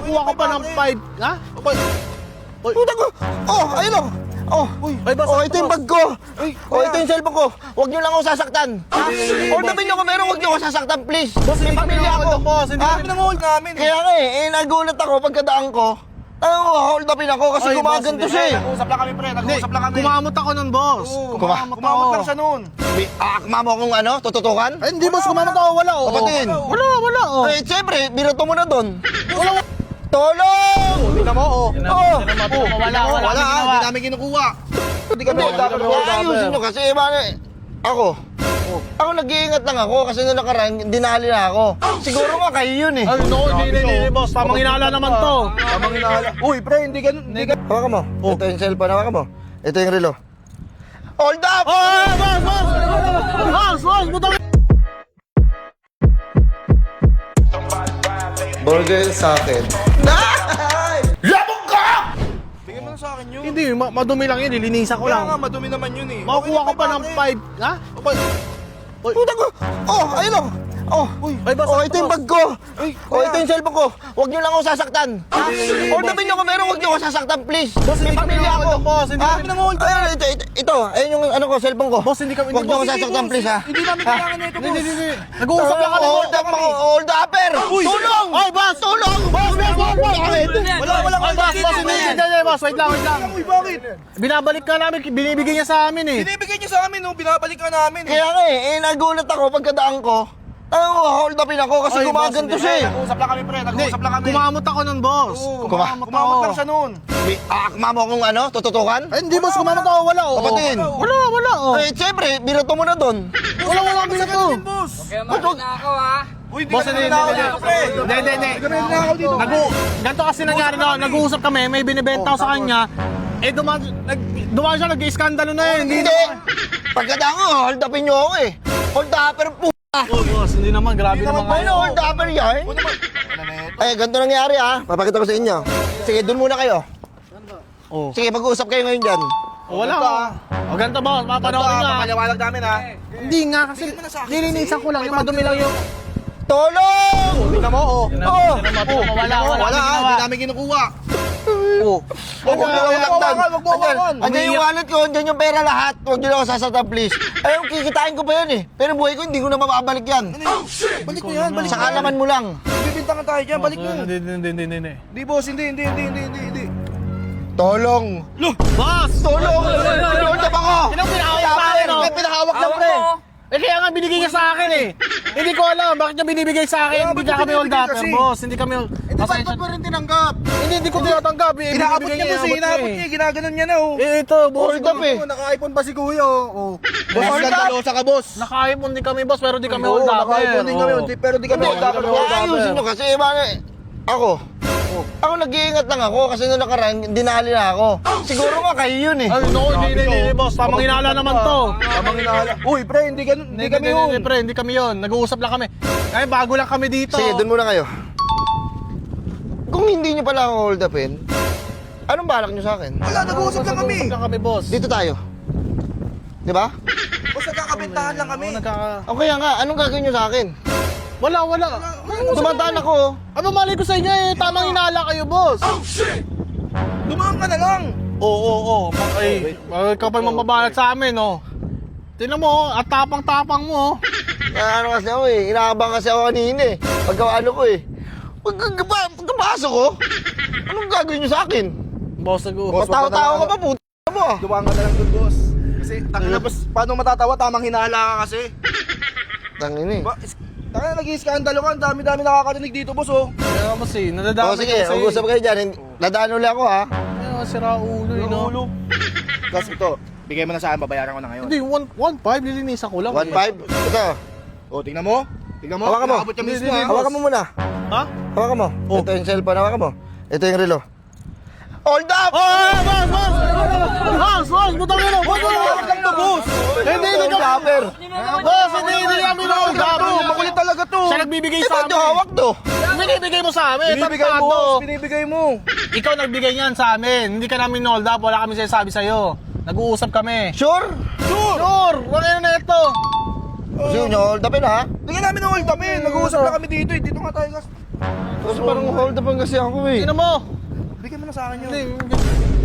Makukuha ka pa ng 5, ha? Puta ko! Oh, ayun o! Oh, ito yung bag ko! Ito yung cellphone ko! Huwag niyo lang ako sasaktan! Hold upin niyo ko, pero huwag niyo ako sasaktan, please! May pamilya ako! Hindi kami nang-hold namin. Kaya nga nagulat ako pagkadaan ko. Hold upin ako kasi gumaganto siya eh! Nag-uusap lang kami, pre. Nag-uusap lang kami. Kumamot ako nun, boss. Kumamot lang siya noon. Akma mo akong tututukan? Ay, hindi, boss. Kumamot ako. Wala, oo. Kapatin! Wala, oo. Eh, siyempre, binato mo na doon! Tulong! Tingnan mo, oh. Wala, Hindi namin kinukuha. Hindi kami Ayusin nyo kasi, ako nag-iingat lang ako kasi nung nakaraan, dinali na ako. Siguro nga kayo yun eh. Ay, no, hindi, boss. Tamang hinala naman to. Tamang inaala. Uy, pre, hindi ganun. Hindi ganun. Hawakan mo. Ito yung cellphone, hawakan mo. Ito yung relo. Hold up! Ay, boss! Butang! Burger sa akin. Labog ka! Bigyan mo na sa akin yun. Hindi, madumi lang yun. Lilinisan ko Kaya nga, lang. madumi naman yun eh. Makukuha ka pa ng 5, ha? Puta ko! Oh, ayun o! Oh, ito yung bag ko! Ito yung cellphone ko! Huwag niyo lang ako sasaktan! Hold upin niyo ko, pero huwag niyo ako sasaktan, please! May pamilya ako! Boss, hindi kami nang-hold. Ito, ayun yung cellphone ko. Boss, hindi kami. Huwag niyo ako sasaktan, please, ha? Hindi namin kailangan na ito, boss. Hindi. Nag-uusap lang kami. Hold upper! Tulong! Ay, boss! Tulong! Boss! Walang Boss, hindi, boss. Wait lang. Uy, bakit? Binabalik ka namin. Binibigay niya sa amin eh. Binibigay niyo sa amin, no? Binabalik ka namin. Kaya nga nagulat ako pagkadaan ko. Hold upin ako kasi Ay, gumaganto boss, siya eh. Nag-uusap lang kami, pre. Nag-uusap lang kami. Kumamot ako nun, boss. Kumamot lang siya noon. Akma mo akong tututukan? Ay, hindi, boss. Kumamot ako. Wala, oo. Kapatin! Wala, oo. Eh, siyempre, binato mo na doon. Wala, binato. Boss. Uy, hindi Boss, kami hindi. nanakaw dito, pre. Hindi. Kami nanakaw dito. Ganito kasi nangyari na, nag-uusap kami, may binibenta ko sa kanya. Eh, dumaan siya, nag-iskandalo na eh. Hindi! Pagkadaan ko, hold upin niyo ako eh. Hold upper po! Oh, boss, hindi naman. Grabe naman Ano kayo. hold upper yan? Ay, ganito nangyari ha. Papakita ko sa inyo. Sige, dun muna kayo. Oh. Sige, mag-uusap kayo ngayon dyan. Wala. O, ganito, boss. Papanoorin nga. Papaliwanag namin, ha? Hindi nga kasi nilinisan ko lang. Yung madumi lang yung... Tulong! Tingnan mo, oh. Oo! Wala. Wala, ha? Hindi namin kinukuha. Huwag mo lang lakdan. Wag mo hawakan. Andyan yung wallet ko, andyan yung pera lahat. Huwag niyo lang ako sasatan, please. Ayun, kikitain ko pa yan eh. Pero buhay ko, hindi ko na mababalik yan. Balik mo yan, balik mo Sa kalaman mo lang. Bibintangan tayo dyan, balik mo. Hindi. Hindi, boss, hindi. Tolong! Boss! Tulong! Hold up ako! Sino pinahawak sa akin, no? May pinahawak na, pre! Eh, kaya nga binigay niya sa akin eh. Hindi ko alam bakit niya binibigay sa akin. Hindi kami hold up, boss. Hindi kami hold up. Dapat mo rin tinanggap. Hindi ko tinatanggap eh. Inaabot Binibigay niya, boss, inaabot inaabot eh. niya. Ginaganon niya na, oh. Eh, ito, boss. Hold up eh. Naka-iPhone pa si Kuya, oh. Boss, Skandalosa ka, boss. Naka-iPhone din kami, boss, pero di kami hold up. Naka-iPhone din kami, pero di kami hold up. Ayusin nyo kasi, ako nag-iingat lang ako kasi nung nakaraan, dinali na ako. Siguro nga kayo yun eh. Ay, no, hindi, boss. Tamang hinala naman to. Tamang inaala. Uy, pre, hindi ganun. Hindi kami yun. Pre, hindi kami yun. Nag-uusap lang kami. Ay, bago lang kami dito. Sige, dun muna kayo. Kung hindi nyo pala ako hold upin, anong balak nyo sa akin? Wala, nag-uusap lang kami. Nag-uusap lang kami, boss. Dito tayo. Di ba? Boss, nagkakabentahan lang kami. O kaya nga, anong gagawin nyo sa akin? Wala. Tumataan ako. Ano mali ko sa inyo eh. Tamang hinala kayo, boss. Dumaan ka na lang. Oo. Ay, kapal mababalat sa amin, oh. Tingnan mo, at tapang-tapang mo. Ano kasi ako eh, inaabang kasi ako kanina eh. Pagkaano ko eh. Pagkapasok ko, anong gagawin nyo sa akin? Boss, nag-uusap. Patawa-tawa ka pa, puta mo ah. Dumaan ka na lang dun, boss. Kasi, tangina, boss, paano matatawa? Tamang hinala ka kasi. Tangin eh. Tangina, nag-i-skandalo ka. Ang dami-dami nakakarinig dito, boss, oh. Kaya mo si, nadadami O sige, mag-usap kayo dyan. Dadaan ulit ako ha. Ay, sira ulo, eh, no? Ulo. Tapos ito, bigay mo na sa akin, babayaran ko na ngayon. Hindi, 1.5, nilinisan ko lang. 1.5. Ito. O, tingnan mo. Tingnan mo. Hawakan mo. Inaabot niya mismo, Hindi, ha? Hawakan mo muna. Ha? Hawakan mo. Ito yung cellphone, hawakan mo. Ito yung relo. Hold up! Oh, boss! Butang nyo! Boss! Hawak lang to, boss. Hindi Hold kami! upper. Boss, hindi kami hold up! Makulit talaga to. Siya nagbibigay Ito, sa ito, amin. hawak to. Binibigay mo sa amin. Binibigay mo, tartado. boss. Binibigay mo. Ikaw nagbigay niyan sa amin. Hindi ka namin hold up. Wala kami sinasabi sa'yo. Nag-uusap kami. Sure? Sure! Wala na ito. Sige nyo, hold upin ha. Tingnan namin ang hold up, eh. Nag-uusap na kami dito, eh. Dito nga tayo, gas. Kasi parang hold up kasi ako eh. Tingnan mo. Bigyan mo na sa akin yun. Hindi.